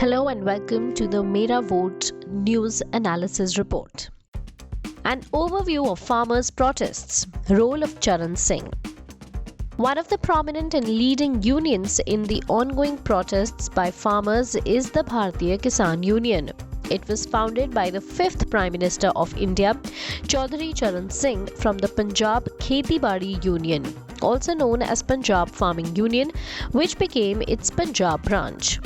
Hello and welcome to the Mera Vote News Analysis Report. An overview of farmers' protests, role of Charan Singh. One of the prominent and leading unions in the ongoing protests by farmers is the Bharatiya Kisan Union. It was founded by the 5th Prime Minister of India, Chaudhary Charan Singh, from the Punjab Kheti Badi Union, also known as Punjab Farming Union, which became its Punjab branch.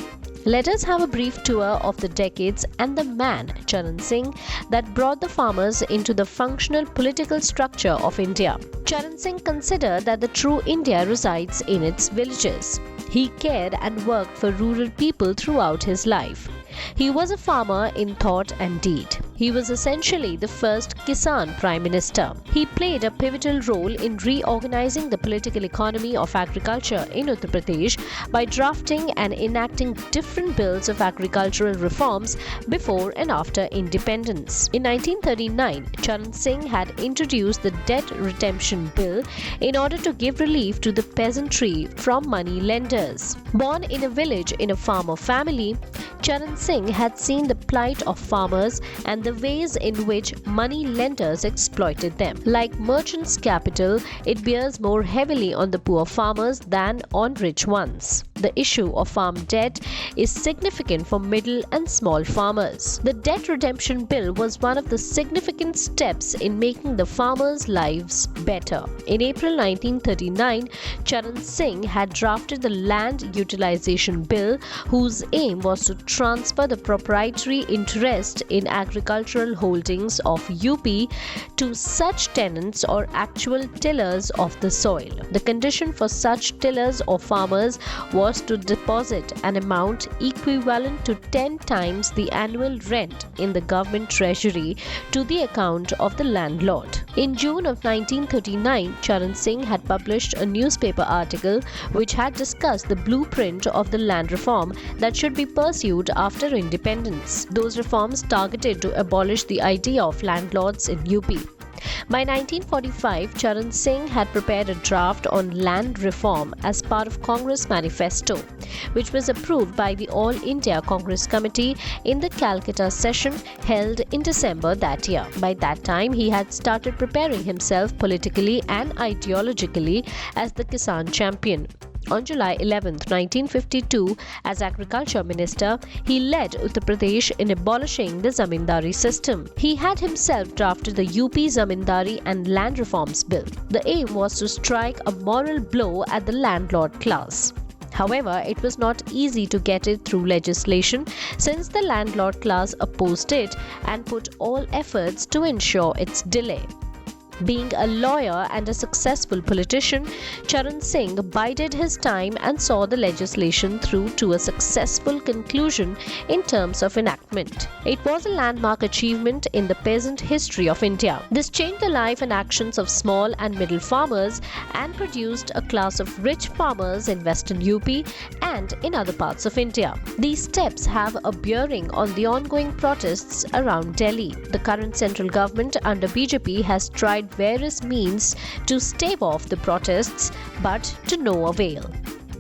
Let us have a brief tour of the decades and the man, Charan Singh, that brought the farmers into the functional political structure of India. Charan Singh considered that the true India resides in its villages. He cared and worked for rural people throughout his life. He was a farmer in thought and deed. He was essentially the first Kisan Prime Minister. He played a pivotal role in reorganizing the political economy of agriculture in Uttar Pradesh by drafting and enacting different bills of agricultural reforms before and after independence. In 1939, Charan Singh had introduced the Debt Redemption Bill in order to give relief to the peasantry from money lenders. Born in a village in a farmer family, Charan Singh had seen the plight of farmers and the ways in which money lenders exploited them. Like merchants' capital, it bears more heavily on the poor farmers than on rich ones. The issue of farm debt is significant for middle and small farmers. The Debt Redemption Bill was one of the significant steps in making the farmers' lives better. In April 1939, Charan Singh had drafted the Land Utilization Bill, whose aim was to transfer the proprietary interest in agricultural holdings of UP to such tenants or actual tillers of the soil. The condition for such tillers or farmers was to deposit an amount equivalent to 10 times the annual rent in the government treasury to the account of the landlord. In June of 1939, Charan Singh had published a newspaper article which had discussed the blueprint of the land reform that should be pursued after independence. Those reforms targeted to abolish the idea of landlords in UP. By 1945, Charan Singh had prepared a draft on land reform as part of Congress Manifesto, which was approved by the All India Congress Committee in the Calcutta session held in December that year. By that time, he had started preparing himself politically and ideologically as the Kisan champion. On July 11, 1952, as Agriculture Minister, he led Uttar Pradesh in abolishing the Zamindari system. He had himself drafted the UP Zamindari and Land Reforms Bill. The aim was to strike a moral blow at the landlord class. However, it was not easy to get it through legislation since the landlord class opposed it and put all efforts to ensure its delay. Being a lawyer and a successful politician, Charan Singh bided his time and saw the legislation through to a successful conclusion in terms of enactment. It was a landmark achievement in the peasant history of India. This changed the life and actions of small and middle farmers and produced a class of rich farmers in western UP and in other parts of India. These steps have a bearing on the ongoing protests around Delhi. The current central government under BJP has tried various means to stave off the protests, but to no avail.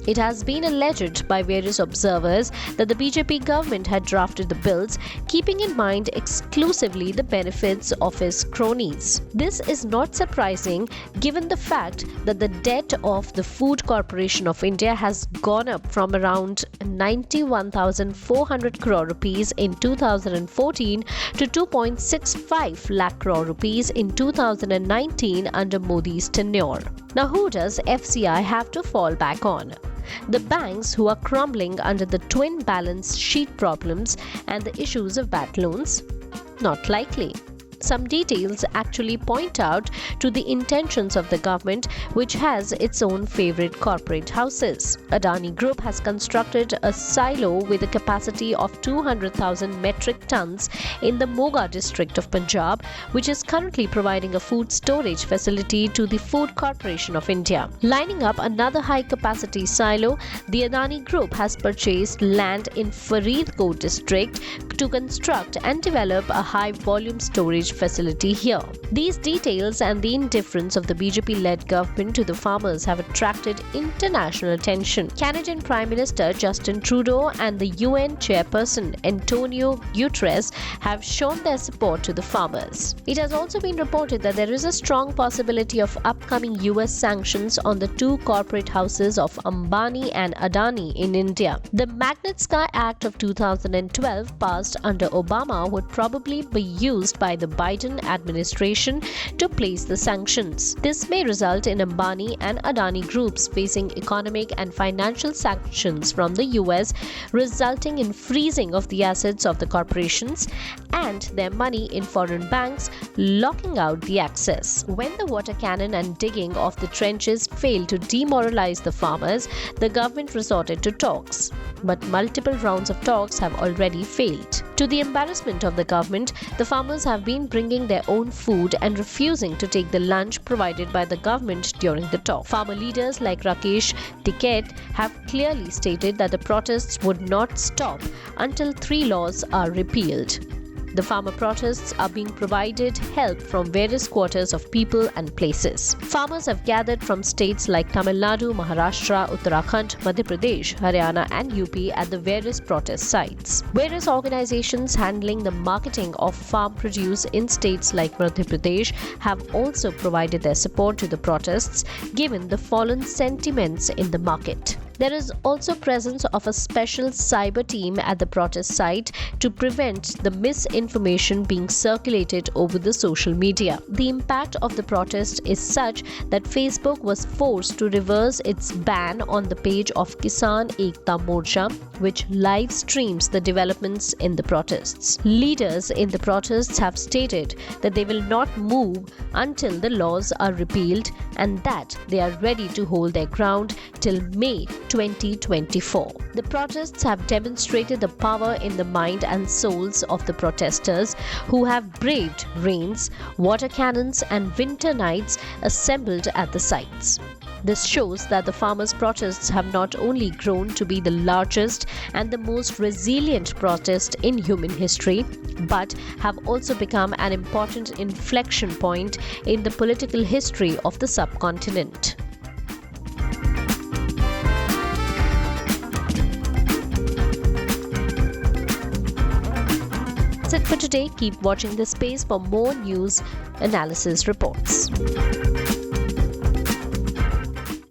It has been alleged by various observers that the BJP government had drafted the bills keeping in mind exclusively the benefits of its cronies. This is not surprising given the fact that the debt of the Food Corporation of India has gone up from around 91,400 crore rupees in 2014 to 2.65 lakh crore rupees in 2019 under Modi's tenure. Now, who does FCI have to fall back on? The banks, who are crumbling under the twin balance sheet problems and the issues of bad loans? Not likely. Some details actually point out to the intentions of the government, which has its own favorite corporate houses. Adani Group has constructed a silo with a capacity of 200,000 metric tons in the Moga district of Punjab, which is currently providing a food storage facility to the Food Corporation of India. Lining up another high-capacity silo, the Adani Group has purchased land in Faridkot district to construct and develop a high-volume storage facility here. These details and the indifference of the BJP-led government to the farmers have attracted international attention. Canadian Prime Minister Justin Trudeau and the UN chairperson Antonio Guterres have shown their support to the farmers. It has also been reported that there is a strong possibility of upcoming US sanctions on the two corporate houses of Ambani and Adani in India. The Magnitsky Act of 2012, passed under Obama, would probably be used by the Biden administration to place the sanctions. This may result in Ambani and Adani groups facing economic and financial sanctions from the US, resulting in freezing of the assets of the corporations and their money in foreign banks, locking out the access. When the water cannon and digging of the trenches failed to demoralize the farmers, the government resorted to talks. But multiple rounds of talks have already failed. To the embarrassment of the government, the farmers have been bringing their own food and refusing to take the lunch provided by the government during the talk. Farmer leaders like Rakesh Tikait have clearly stated that the protests would not stop until 3 laws are repealed. The farmer protests are being provided help from various quarters of people and places. Farmers have gathered from states like Tamil Nadu, Maharashtra, Uttarakhand, Madhya Pradesh, Haryana and UP at the various protest sites. Various organizations handling the marketing of farm produce in states like Madhya Pradesh have also provided their support to the protests given the fallen sentiments in the market. There is also presence of a special cyber team at the protest site to prevent the misinformation being circulated over the social media. The impact of the protest is such that Facebook was forced to reverse its ban on the page of Kisan Ekta Morcha, which live streams the developments in the protests. Leaders in the protests have stated that they will not move until the laws are repealed and that they are ready to hold their ground till May 2024. The protests have demonstrated the power in the mind and souls of the protesters who have braved rains, water cannons and winter nights assembled at the sites. This shows that the farmers' protests have not only grown to be the largest and the most resilient protest in human history, but have also become an important inflection point in the political history of the subcontinent. That's it for today. Keep watching this space for more news analysis reports.